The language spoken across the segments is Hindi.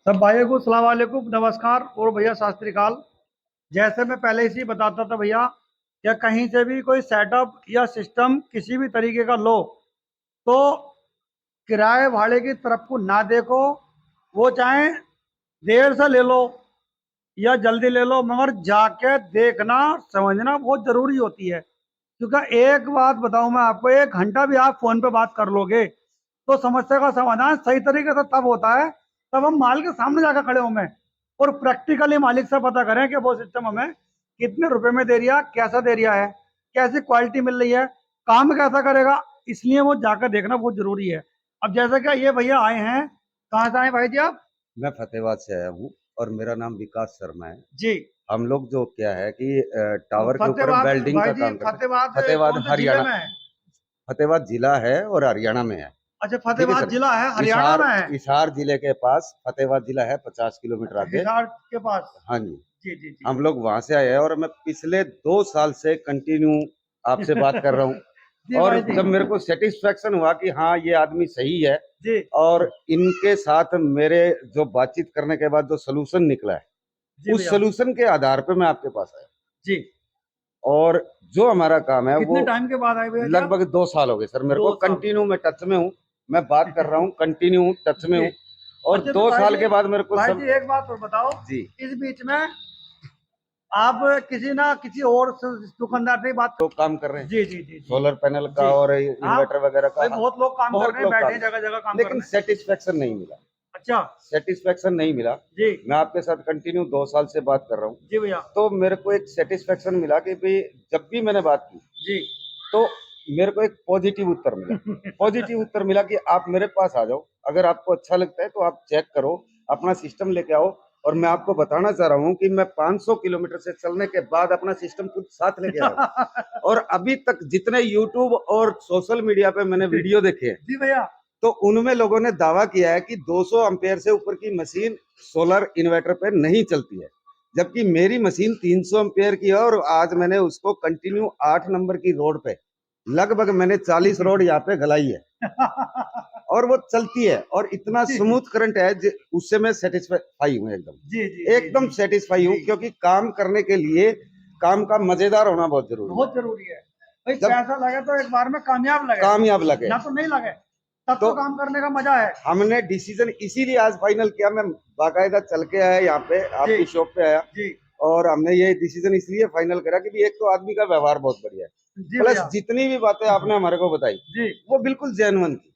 सब भाइयों को सलाम वालेकुम, नमस्कार और भैया सत श्री अकाल। जैसे मैं पहले इसी बताता था भैया, या कहीं से भी कोई सेटअप या सिस्टम किसी भी तरीके का लो तो किराए भाड़े की तरफ को ना देखो। वो चाहे देर से ले लो या जल्दी ले लो, मगर जाके देखना समझना बहुत जरूरी होती है। क्योंकि एक बात बताऊं मैं आपको, 1 घंटा भी आप फोन पे बात कर लोगे तो समस्या का समाधान सही तरीके से तब होता है तब हम माल के सामने जाकर खड़े हों और प्रैक्टिकली मालिक से पता करें कि वो सिस्टम हमें कितने रुपए में दे रिया, कैसा दे रिया है, कैसी क्वालिटी मिल रही है, काम कैसा करेगा। इसलिए वो जाकर देखना बहुत जरूरी है। अब जैसा कि ये भैया आए हैं, कहाँ से आए भाई जी आप? मैं फतेहाबाद से आया हूँ और मेरा नाम विकास शर्मा है। जी। हम लोग जो क्या है कि और टावर के ऊपर फतेहाबाद वेल्डिंग भाई का जी, काम करते हैं। फतेहाबाद फतेहाबाद कौन से जिले हरियाणा, में है? फतेहाबाद जिला है और हरियाणा में है। अच्छा, ठीक है फतेहाबाद सर। जिला है, हरियाणा हिसार, में है। हिसार जिले के पास फतेहाबाद जिला है, 50 किलोमीटर अच्छा, आगे। हिसार के पास। हाँ जी। जी जी जी। हम लोग वहां से आए हैं और मैं पिछले 2 साल से कंटिन्यू आपसे बात कर रहा हूँ। जी और भाई जी। जब मेरे को सेटिस्फेक्शन हुआ कि हाँ ये आदमी सही है, जी और इनके साथ मेरे जो बातचीत करने के बाद जो सोल्यूशन निकला है, जी उस भैया। सोल्यूशन के आधार पे मैं आपके पास आया। जी। और जो हमारा काम है वो कितने टाइम के बाद आए भैया जी आप? लगभग 2 साल हो गए सर। मेरे को 2 साल। कंटिन्यू मैं टच में हूँ, मैं बात कर रहा हूँ, कंटिन्यू टच में जी। हूँ। और अच्छा तो दो साल के बाद मेरे को भाई सब। जी एक बात और बताओ। जी। इस बीच में आप किसी ना किसी और दुकानदार से ही बात तो काम कर रहे हैं जी जी जी जी। सोलर पैनल का जी। और हाँ इन्वर्टर वगैरह का। भाई, हाँ, बहुत लोग काम कर बहुत रहे हैं, लोग बैठे काम हैं कर, जगह जगह काम लेकिन करने। सेटिस्फेक्शन नहीं मिला। अच्छा। सेटिस्फेक्शन नहीं मिला। जी मैं आपके साथ कंटिन्यू 2 साल से बात कर रहा हूँ। जी भैया। तो मेरे को एक सेटिस्फेक्शन मिला कि भाई जब भी मैंने बात की जी। तो मेरे को एक पॉजिटिव उत्तर मिला। पॉजिटिव उत्तर मिला कि आप मेरे पास आ जाओ, अगर आपको अच्छा लगता है तो आप चेक करो, अपना सिस्टम लेके आओ। और मैं आपको बताना चाह रहा हूँ कि मैं 500 किलोमीटर से चलने के बाद अपना सिस्टम खुद साथ लेके आया हूँ। और अभी तक जितने यूट्यूब और सोशल मीडिया पे मैंने वीडियो देखे हैं, जी भैया। तो उनमें लोगों ने दावा किया है कि 200 एम्पेयर से ऊपर की मशीन सोलर इन्वर्टर पे नहीं चलती है, जबकि मेरी मशीन 300 एम्पेयर की है। और आज मैंने उसको कंटिन्यू 8 नंबर की रोड पे, लगभग मैंने 40 रोड यहाँ पे गलाई है, और वो चलती है और इतना जी स्मूथ करंट है उससे मैं सेटिस्फाई हूँ एकदम। जी जी एकदम जी सेटिस्फाई हूँ, जी। क्योंकि काम करने के लिए काम का मजेदार होना बहुत जरूरी है। बहुत जरूरी है भाई, जब पैसा लगे तो एक बार में कामयाब लगे, कामयाब लगे ना तो नहीं लगे। तब तो तो काम करने का मजा है। हमने डिसीजन इसीलिए आज फाइनल किया। मैं बाकायदा चल के आया यहाँ पे, जी आपकी शॉप पे आया। जी और हमने ये डिसीजन इसलिए फाइनल करा कि भी एक तो आदमी का व्यवहार बहुत बढ़िया है, जी प्लस भैया। जितनी भी बातें आपने हमारे को बताई जी वो बिल्कुल जेन्युइन थी।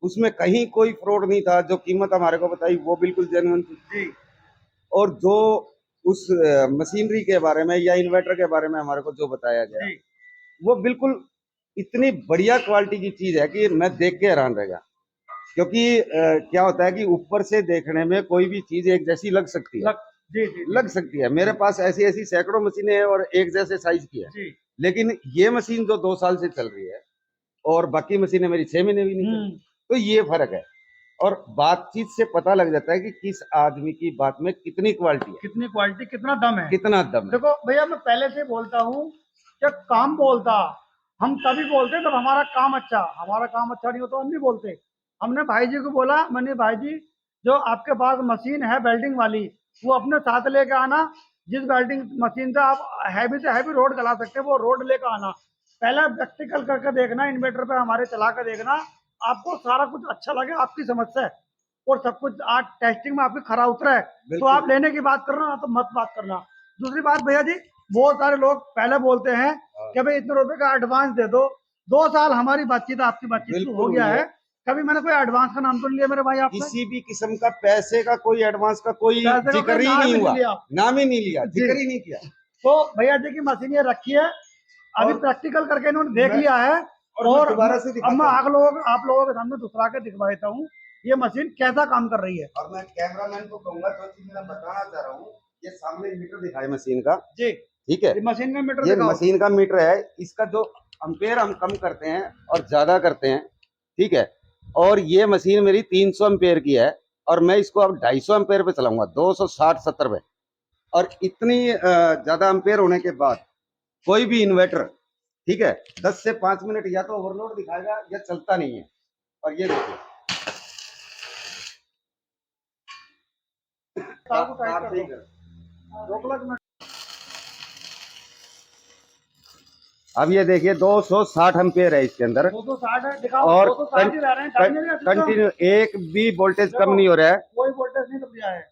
उसमें कहीं कोई फ्रॉड नहीं था। जो कीमत हमारे को बताई वो बिल्कुल जेन्युइन थी। जी और जो उस मशीनरी के बारे में या इन्वर्टर के बारे में हमारे को जो बताया गया, जी वो बिल्कुल इतनी बढ़िया क्वालिटी की चीज है कि मैं देख के हैरान रह गया। क्योंकि क्या होता है कि ऊपर से देखने में कोई भी चीज एक जैसी लग सकती है, लग जी जी जी लग जी सकती है। मेरे जी पास ऐसी ऐसी सैकड़ों मशीनें हैं और एक जैसे साइज की है। जी। लेकिन ये मशीन जो 2 साल से चल रही है और बाकी मशीनें मेरी 6 महीने भी नहीं चली, तो ये फर्क है। और बातचीत से पता लग जाता है कि किस आदमी की बात में कितनी क्वालिटी है, कितनी क्वालिटी, कितना दम है। कितना दम है। देखो भैया, मैं पहले से बोलता हूँ, जब काम बोलता हम तभी बोलते जब हमारा काम अच्छा नहीं हो तो हम नहीं बोलते। हमने भाई जी को बोला, मैंने भाई जी जो आपके पास मशीन है वेल्डिंग वाली, वो अपने साथ लेके आना। जिस वेल्डिंग मशीन से आप हैवी से हैवी रोड चला सकते हैं वो रोड लेकर आना। पहले प्रैक्टिकल करके देखना, इन्वर्टर पे हमारे चला कर देखना, आपको सारा कुछ अच्छा लगे, आपकी समझ से और सब कुछ आज टेस्टिंग में आपकी खरा उतरा है तो बिल्कुल। आप लेने की बात करना, ना तो मत बात करना। दूसरी बात भैया जी, बहुत सारे लोग पहले बोलते हैं हाँ, कि भाई इतने रुपए का एडवांस दे दो। 2 साल हमारी बातचीत आपकी बातचीत शुरू हो बिल्कुल गया हुई है। है, कभी मैंने कोई एडवांस का नाम तो नहीं लिया मेरे भाई आपसे। किसी भी किस्म का पैसे का कोई एडवांस का कोई पैसे का कोई जिक्र ही नाम नहीं ही नहीं हुआ, लिया। नाम ही नहीं लिया, जी। जिक्र ही नहीं किया। तो भैया जी की मशीन ये रखी है, अभी और प्रैक्टिकल करके इन्होंने देख मैं लिया है। मैं और दोबारा से अब मैं दिखाता हूँ। आप लोगों के सामने दूसरा के दिखवा देता हूँ ये मशीन कैसा काम कर रही है। और मैं कैमरामैन को कहूंगा, जो चीज मैं बताना चाह रहा हूँ, ये सामने मीटर दिखाए मशीन का। जी। ठीक है, ये मशीन का मीटर ये दिखाओ। मशीन का मीटर है। इसका जो अम्पेयर हम कम करते हैं और ज्यादा करते हैं, ठीक है। और ये मशीन मेरी 300 एम्पेयर की है, और मैं इसको अब 250 एम्पेयर पे चलाऊंगा, 260-70 पे। और इतनी ज्यादा एम्पेयर होने के बाद कोई भी इन्वर्टर, ठीक है, 10 से 5 मिनट या तो ओवरलोड दिखाएगा या चलता नहीं है। और ये देखिए, तार को टाइट तार कर सही दो। कर। दो क्लच में अब ये देखिए 260 एम्पियर है इसके अंदर 260 है, दिखाओ। और 260 ही रह रहे हैं, दाहिने भी अच्छे से। कंटिन्यू एक भी वोल्टेज कम देखो, नहीं हो रहा है। कोई वोल्टेज नहीं दब गया है,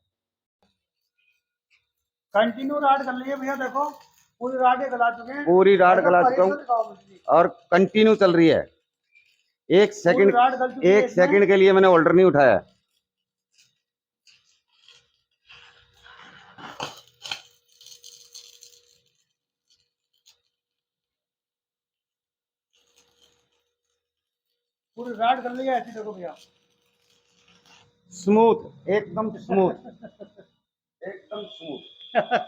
कंटिन्यू राड कर लिए भैया। देखो पूरी राड ये गला चुके हैं। पूरी राड ऐसा गला परी चुका से हूँ दिखाओ बिजली। और कंटिन्यू चल रही है। एक पूरी सेकंड राड गल चुकी है एक इसमें। सेकंड के लिए मैंने होल्डर नहीं उठाया। पूरी राड कर ली है ऐसी। देखो भैया स्मूथ, एकदम स्मूथ, एकदम स्मूथ।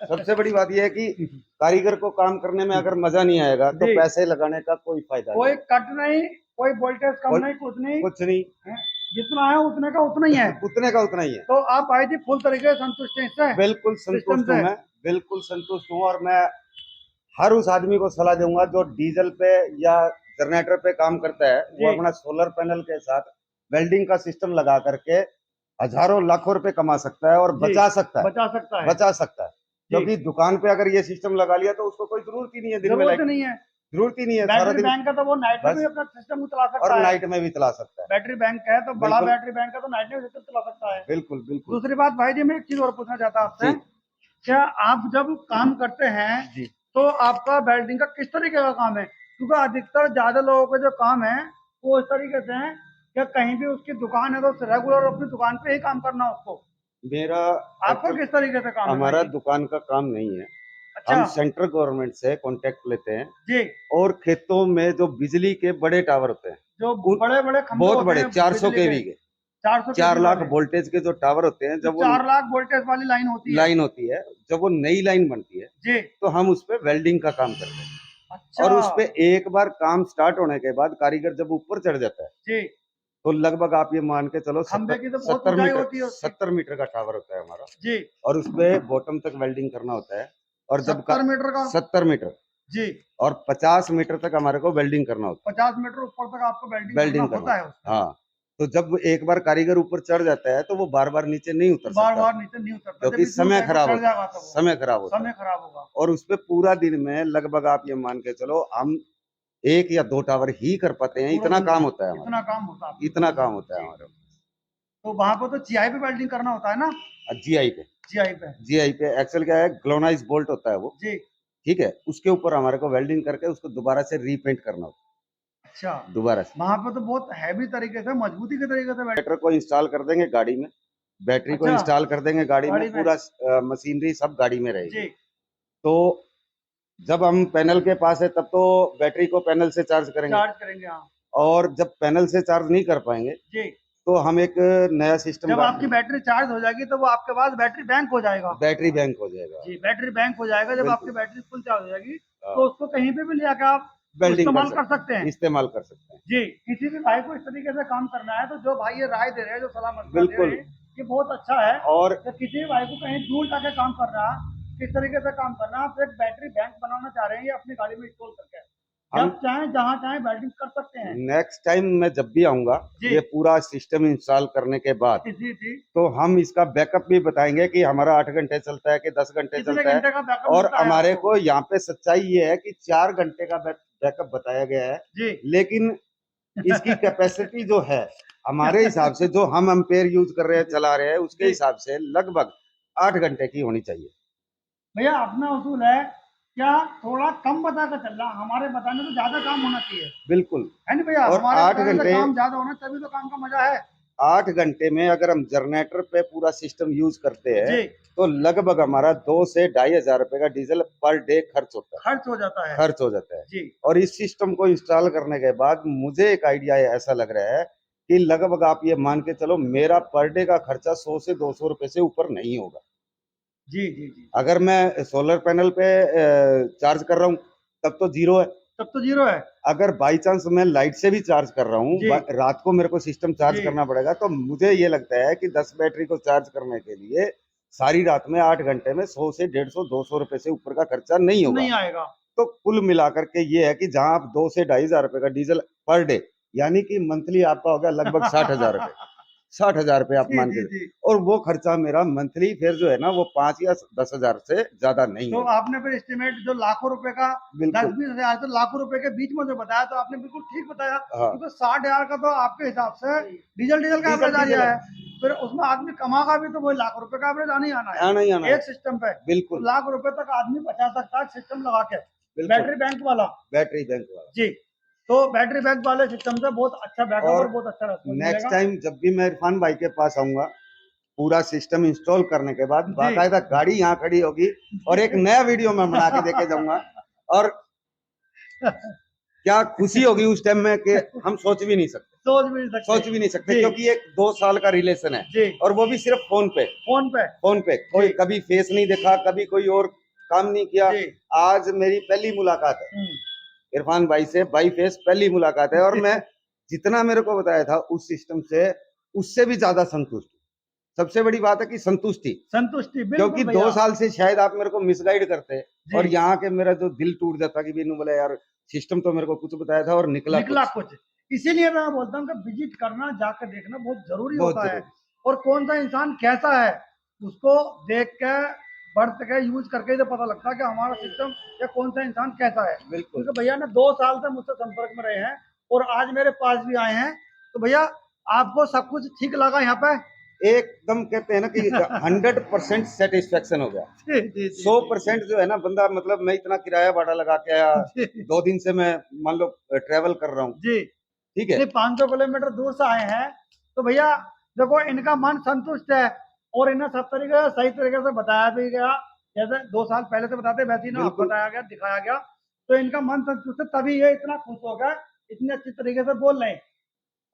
सबसे बड़ी बात यह है कि कारीगर को काम करने में अगर मजा नहीं आएगा तो जी। पैसे लगाने का कोई फायदा कोई नहीं। कट नहीं, कोई वोल्टेज कम और नहीं, कुछ नहीं कुछ नहीं, है। जितना है उतने का उतना ही है। उतने का उतना ही है। तो आप भाई जी फुल तरीके से संतुष्ट हैं इससे? बिल्कुल सिस्टम संतुष्ट हूँ से? मैं, बिल्कुल संतुष्ट हूँ। और मैं हर उस आदमी को सलाह दूंगा जो डीजल पे या जनरेटर पे काम करता है, वो जी। अपना सोलर पैनल के साथ वेल्डिंग का सिस्टम लगा करके हजारों लाखों रुपए कमा सकता है और जी, बचा सकता है, बचा सकता है। बचा सकता है। जी। क्योंकि दुकान पे अगर ये सिस्टम लगा लिया तो उसको कोई जरूरत ही नहीं है दिन में जरूरत लाइट, ही नहीं है। जरूरत ही नहीं है सारा बैटरी दिन। बैंक का तो वो नाइट में बस, भी अपना सिस्टम को चला सकता और है। नाइट में भी चला सकता है। बैटरी बैंक है तो बड़ा बिल्कुल बैटरी बैंक है तो नाइट में सिस्टम चला सकता है। बिल्कुल बिल्कुल। दूसरी बात भाई जी, मैं एक चीज और पूछना चाहता हूं आपसे। जी क्या आप जब काम करते हैं जी तो आपका वेल्डिंग का किस तरीके का काम है? क्योंकि अधिकतर ज्यादा लोगों के जो काम है वो इस तरीके से है कि कहीं भी उसकी दुकान है तो रेगुलर अपनी दुकान पे ही काम करना है उसको। मेरा आपका किस तरीके से काम है भाई हमारा जी? दुकान का काम नहीं है। अच्छा। हम सेंट्रल गवर्नमेंट से कॉन्टेक्ट लेते हैं जी। और खेतों में जो बिजली के बड़े टावर होते हैं, जो बड़े बड़े खंभे बहुत होते बड़े हैं 400 बिजली केवी के, 400 4 केवी लाख वाले, वोल्टेज के जो टावर होते हैं, तो जब वो 4 लाख वोल्टेज वाली लाइन होती है। लाइन होती है, जब वो नई लाइन बनती है जी। तो हम उस पे वेल्डिंग का काम करते हैं। अच्छा। और उस पे एक बार काम स्टार्ट होने के बाद कारीगर जब ऊपर चढ़ जाता है जी। तो लगभग आप ये मान के चलो खंभे की तो बहुत 70 ऊंचाई मीटर होती है उसकी। 70 मीटर का टावर होता है हमारा। जी। और उस पे बॉटम तक वेल्डिंग करना होता है। और जब 70 मीटर का? 70 मीटर जी। और 50 मीटर तक हमारे को वेल्डिंग करना होता 50 मीटर ऊपर तक आपको है, वेल्डिंग करना वेल्डिंग करना होता है होता उसमें। है। हाँ, तो जब एक बार कारीगर ऊपर चढ़ जाता है तो वो बार बार नीचे नहीं उतर बार सकता, बार नीचे नहीं उतरता, क्योंकि जब इतनी समय ऊंचाई पर खराब चढ़ होता जाएगा है, तो वो समय खराब होता समय है। खराब होगा। और उस पे पूरा दिन में लगभग आप ये मान के चलो हम 1 या 2 टावर ही कर पाते हैं, पूरा इतना दिन काम में होता है इतना हमारा, काम होता है आपका। इतना काम होता है जी। हमारा। तो वहां पर तो जीआई पे वेल्डिंग करना होता है ना? जीआई पे, जीआई पे। जीआई पे एक्चुअल क्या है, ग्लोनाइज बोल्ट होता है वो, जी। ठीक है। उसके ऊपर हमारे को वेल्डिंग करके उसको दोबारा से रीपेंट करना होता अच्छा। है, दोबारा से। वहां पर तो बहुत हैवी तरीके से, मजबूती के तरीके से बैटरी को इंस्टॉल कर देंगे गाड़ी में, बैटरी को अच्छा। इंस्टॉल कर देंगे गाड़ी में, गाड़ी में। पूरा मशीनरी सब गाड़ी में रहेगी। जी। तो जब हम पैनल के पास है तब तो बैटरी को पैनल से चार्ज करेंगे, चार्ज करेंगे हाँ। और जब पैनल से चार्ज नहीं कर पाएंगे जी। तो हम एक नया सिस्टम, जब आपकी बैटरी चार्ज हो जाएगी तो वो आपके पास बैटरी बैंक हो जाएगा। बैटरी बैंक हो जाएगा। जी, बैटरी बैंक हो जाएगा। जब आपकी बिल्कुल। बैटरी फुल चार्ज हो जाएगी हाँ, तो उसको कहीं पे भी ले जाकर आप वेल्डिंग इस्तेमाल कर सकते हैं। इस्तेमाल कर सकते हैं। जी। किसी भी भाई को इस तरीके से काम करना है तो जो भाई ये राय दे रहे हैं, जो सलाह मशवरा दे रहे बिल्कुल। हैं, ये बहुत अच्छा है। और तो किसी भी भाई को कहीं दूर जाके काम करना है, किस तरीके से काम करना है, आप एक बैटरी बैंक बनाना चाह रहे हैं, ये अपनी गाड़ी में इंस्टॉल करके हम जब चाहें जहां चाहें वेल्डिंग कर सकते हैं। नेक्स्ट टाइम मैं जब भी आऊंगा जी। ये पूरा सिस्टम इंस्टॉल करने के बाद, जी जी। तो हम इसका बैकअप भी बताएंगे कि हमारा 8 घंटे चलता है कि 10 घंटे कितने चलता है। घंटे का बैकअप और मिलता है हमारे आपको? को यहाँ पे सच्चाई ये है कि 4 घंटे का बैकअप बताया गया है, जी। लेकिन इसकी कैपेसिटी जो है हमारे हिसाब से, जो हम एम्पेयर यूज कर रहे हैं, चला रहे हैं, उसके जी। हिसाब से लगभग 8 घंटे की होनी चाहिए। भैया अपना उसूल है क्या, थोड़ा कम बता कर चल रहा, हमारे बताने से ज्यादा काम होना चाहिए, बिल्कुल। है नहीं भैया? और हमारे 8 बताने से घंटे काम ज्यादा होना तभी तो काम का मजा है। 8 घंटे में अगर हम जनरेटर पे पूरा सिस्टम यूज करते हैं जी। तो लगभग हमारा 2 से 2,500 रुपए का डीजल पर डे खर्च होता है, खर्च हो जाता है। खर्च हो जाता है। जी। और इस सिस्टम को इंस्टॉल करने के बाद मुझे एक आइडिया ऐसा लग रहा है कि लगभग आप ये मान के चलो मेरा पर डे का खर्चा 100 से 200 रुपए से ऊपर नहीं होगा। जी जी जी। अगर मैं सोलर पैनल पे चार्ज कर रहा हूँ तब तो जीरो है। तब तो जीरो है। अगर बाई चांस मैं लाइट से भी चार्ज कर रहा हूँ, जी। रात को मेरे को सिस्टम चार्ज जी। करना पड़ेगा, तो मुझे ये लगता है कि 10 बैटरी को चार्ज करने के लिए सारी रात में 8 घंटे में 100 से 150 200 रुपए से ऊपर का खर्चा नहीं होगा। नहीं आएगा। तो कुल मिलाकर के ये है कि जहां आप 2 से 2,500 रुपए का डीजल पर डे, यानी कि मंथली आपका हो गया लगभग 60,000 रुपए। 60,000 रुपये आप जी मान जी के, जी। और वो खर्चा मेरा मंथली फिर जो है ना वो 5 या 10,000 से ज्यादा नहीं तो है। आपने फिर एस्टिमेट जो लाखों रुपए का बिल्कुल। 10-20 हजार तो लाखों रुपए के बीच में जो बताया तो आपने बिल्कुल ठीक बताया, हाँ, क्योंकि 60,000 का तो आपके हिसाब से डीजल का डीजल एवरेज आ डीजल गया है, है। फिर उसमें आदमी कमागा भी तो वही लाख रुपए का एवरेज आना ही आना आना ही आना है है। एक सिस्टम पे। तो बिल्कुल लाख रुपए तक आदमी बचा सकता है सिस्टम लगा के, बिल्कुल। बैटरी बैंक वाला। बैटरी बैंक वाला। जी, तो बैटरी बैंक वाले सिस्टम से बहुत अच्छा बैकअप और और बहुत अच्छा रेस्पॉन्स नेक्स्ट मिलेगा। टाइम जब भी मैं इरफान भाई के पास आऊंगा, पूरा सिस्टम इंस्टॉल करने के बाद जी बाकायदा गाड़ी यहाँ खड़ी होगी और एक नया वीडियो मैं बना के देके जाऊंगा। और क्या खुशी होगी उस टाइम में कि हम सोच भी नहीं सकते, सोच भी नहीं सकते। सोच भी नहीं सकते, जी क्योंकि एक 2 साल का रिलेशन है जी, और वो भी सिर्फ फोन पे। फोन पे। फोन पे कोई जी कभी फेस नहीं देखा, कभी कोई और काम नहीं किया। जी। आज मेरी पहली मुलाकात है इरफान भाई से, बाई फेस पहली मुलाकात है, और मैं जितना मेरे को बताया था उस सिस्टम से उससे भी ज्यादा संतुष्ट हूँ। सबसे बड़ी बात है कि संतुष्टि, संतुष्टि क्योंकि बिल्कुल 2 भैया। साल से शायद आप मेरे को मिसगाइड करते और जी, यहाँ के मेरा जो दिल टूट जाता कि बीनू बोले यार सिस्टम तो मेरे को कुछ बताया था और निकला निकला कुछ। कुछ। इसीलिए मैं बोलता हूँ कि विजिट करना, जाकर देखना बहुत ज़रूरी बहुत होता है। जरूरी। और कौन-सा इंसान कैसा है, उसको देख के, बर्त के, यूज़ करके ही तो पता लगता है कि हमारा सिस्टम या कौन-सा इंसान कैसा है। बिल्कुल क्योंकि भैया ने 2 साल से मुझसे संपर्क में रहे हैं और आज मेरे पास भी आए हैं। तो भैया आपको सब कुछ ठीक लगा यहाँ पे? एकदम कहते हैं ना कि 100% सेटिस्फेक्शन हो गया। जी, जी, जी, 100% जो है ना बंदा, मतलब मैं इतना किराया भाड़ा लगा के आया, जी, जी, 2 दिन से मैं मान लो ट्रेवल कर रहा हूँ, जी। ठीक है। नहीं 500 किलोमीटर दूर से आए हैं, तो भैया देखो इनका मन संतुष्ट है और इन्हें सब तरीके से सही तरीके से बताया भी गया, जैसे 2 साल पहले से बताते वैसे ही ना बिल्कुल बताया गया, दिखाया गया। तो इनका मन संतुष्ट है, तभी ये इतना खुश हो गए, इतने अच्छी तरीके से बोल रहे हैं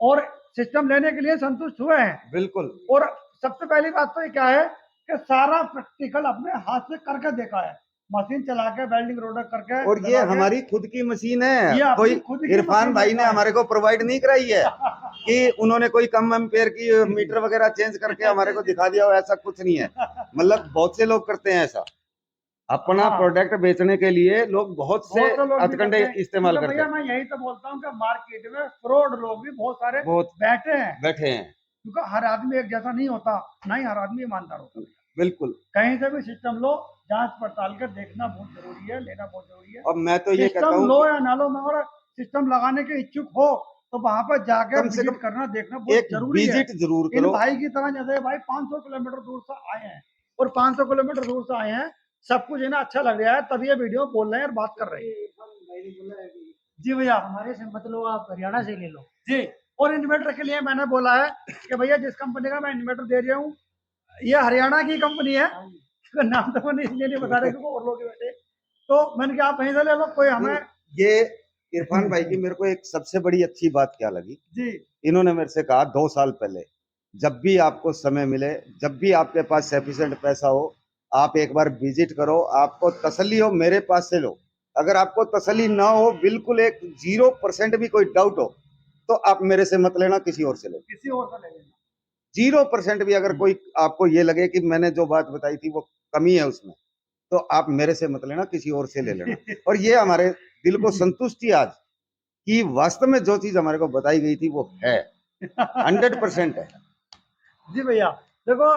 और सिस्टम लेने के लिए संतुष्ट हुए हैं। बिल्कुल। और सबसे पहली बात तो ये क्या है कि सारा प्रैक्टिकल अपने हाथ से करके देखा है, मशीन चला के, वेल्डिंग रोलर करके और ये लगा के। हमारी खुद की मशीन है, ये अपनी कोई खुद की इरफान मशीन भाई ने है। हमारे को प्रोवाइड नहीं कराई है कि उन्होंने कोई कम एम्पेयर की मीटर वगैरह चेंज करके हमारे को दिखा दिया हो, ऐसा कुछ नहीं है। मतलब बहुत से लोग करते हैं ऐसा, अपना हाँ, प्रोडक्ट बेचने के लिए लोग बहुत से बहुत से लोग भी हथकंडे करते हैं, इस्तेमाल क्योंकि करते भैया हैं। मैं यही तो बोलता हूँ कि मार्केट में फ्रॉड लोग भी बहुत सारे बहुत बैठे हैं, बैठे हैं। क्योंकि हर आदमी एक जैसा नहीं होता, ना ही हर आदमी ईमानदार होता है। बिल्कुल। कहीं से भी सिस्टम लो, जांच पड़ताल कर देखना बहुत जरूरी है, लेना बहुत जरूरी है। और मैं तो ये कहता सिस्टम हूँ लो कि या ना लो, मगर सिस्टम लगाने के इच्छुक हो तो वहां पर जाकर कम से विजिट कम करना, देखना बहुत एक जरूरी है। विजिट जरूर इन करो। भाई की तरह, जैसे भाई 500 किलोमीटर दूर से आए हैं और 500 किलोमीटर दूर से आए हैं, सब कुछ इन्हें अच्छा लग रहा है, तभी ये वीडियो बोल रहे हैं और बात कर रहे हैं। जी भैया, हमारे से मत लो, आप हरियाणा से ले लो। जी। और इन्वर्टर के लिए मैंने बोला है कि भैया जिस कंपनी का मैं इन्वर्टर दे रहा हूँ, ये हरियाणा की कंपनी है। नाम तो मैंने इसलिए नहीं बता रहे क्योंकि और लोग बैठे, तो मैंने कहा आप वहीं से ले लो, कोई हमें। ये इरफान भाई की मेरे को एक सबसे बड़ी अच्छी बात क्या लगी, जी इन्होंने मेरे से कहा 2 साल पहले जब भी आपको समय मिले, जब भी आपके पास सफिशिएंट पैसा हो, आप एक बार विजिट करो, आपको तसल्ली हो मेरे पास से लो। अगर आपको तसल्ली ना हो, बिल्कुल एक 0% भी कोई डाउट हो, तो आप मेरे से मत लेना, किसी और से लो। किसी और से ले लेना। 0% भी अगर कोई आपको ये लगे कि मैंने जो बात बताई थी वो कमी है उसमें, तो आप मेरे से मत लेना, किसी और से ले लेना। और ये हमारे दिल को संतुष्टि आज कि वास्तव में जो चीज हमारे को बताई गई थी वो है, 100% है। जी भैया, देखो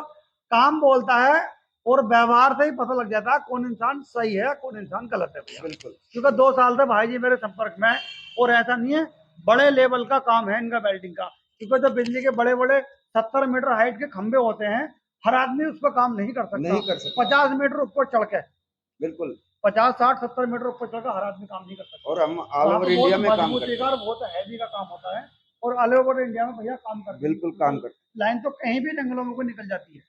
काम बोलता है और व्यवहार से ही पता लग जाता है कौन इंसान सही है, कौन इंसान गलत है भैया। बिल्कुल क्योंकि 2 साल से भाई जी मेरे संपर्क में हैं और ऐसा नहीं है, बड़े लेवल का काम है इनका वेल्डिंग का। क्योंकि जो बिजली के बड़े बड़े 70 मीटर हाइट के खंभे होते हैं, हर आदमी उस पर काम नहीं कर सकता। नहीं कर सकता। 50 मीटर ऊपर चढ़ के, बिल्कुल। 50 60 70 मीटर ऊपर चढ़ के हर आदमी काम नहीं कर सकता। और हम ऑल वहाँ ओवर पे बहुत इंडिया में काम मजबूती करते का हैं। और बहुत हैवी का काम होता है और ऑल ओवर इंडिया में भैया काम करते हैं। बिल्कुल काम करते हैं, लाइन तो कहीं भी जंगलों में को निकल जाती है।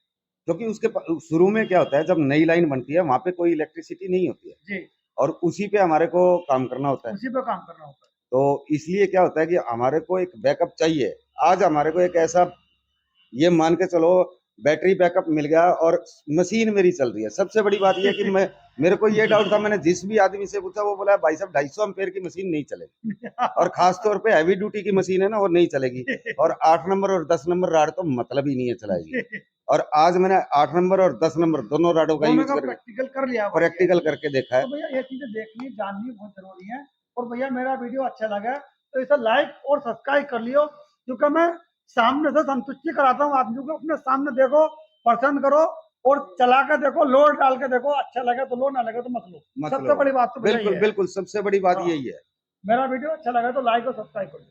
क्योंकि उसके शुरू में क्या होता है, जब नई लाइन बनती है वहां पे कोई इलेक्ट्रिसिटी नहीं होती है जी, और उसी पे हमारे को काम करना होता है। उसी पे काम करना होता है। तो इसलिए क्या होता है कि हमारे को एक बैकअप चाहिए। आज हमारे को एक ऐसा, ये मान के चलो, बैटरी बैकअप मिल गया और मशीन मेरी चल रही है। सबसे बड़ी बात यह है कि मैं, मेरे को ये डाउट था, मैंने जिस भी आदमी से पूछा वो बोला भाई साहब 250 एम्पेयर की मशीन नहीं चलेगी, और खास तौर पे हैवी ड्यूटी की मशीन है ना वो नहीं चलेगी। और 8 नंबर और 10 नंबर राड तो मतलब ही नहीं है चलाएगी। और आज मैंने 8 नंबर और 10 नंबर दोनों राडों का दोनों यूज का करके प्रैक्टिकल कर लिया। प्रैक्टिकल करके देखा है। तो भैया ये चीजें देखनी जाननी बहुत जरूरी है। और भैया मेरा वीडियो अच्छा लगा तो इसे लाइक और सब्सक्राइब कर लियो, क्योंकि मैं सामने से संतुष्टि कराता हूँ आदमी को, अपने सामने देखो, पसंद करो और चला के देखो, लोड डाल के देखो, अच्छा लगे तो लो, ना लगे तो मत लो। मत सबसे लो। बड़ी बात तो भैया बिल्कुल ये है। बिल्कुल सबसे बड़ी बात हाँ। यही है। मेरा वीडियो अच्छा लगा तो लाइक और सब्सक्राइब करो।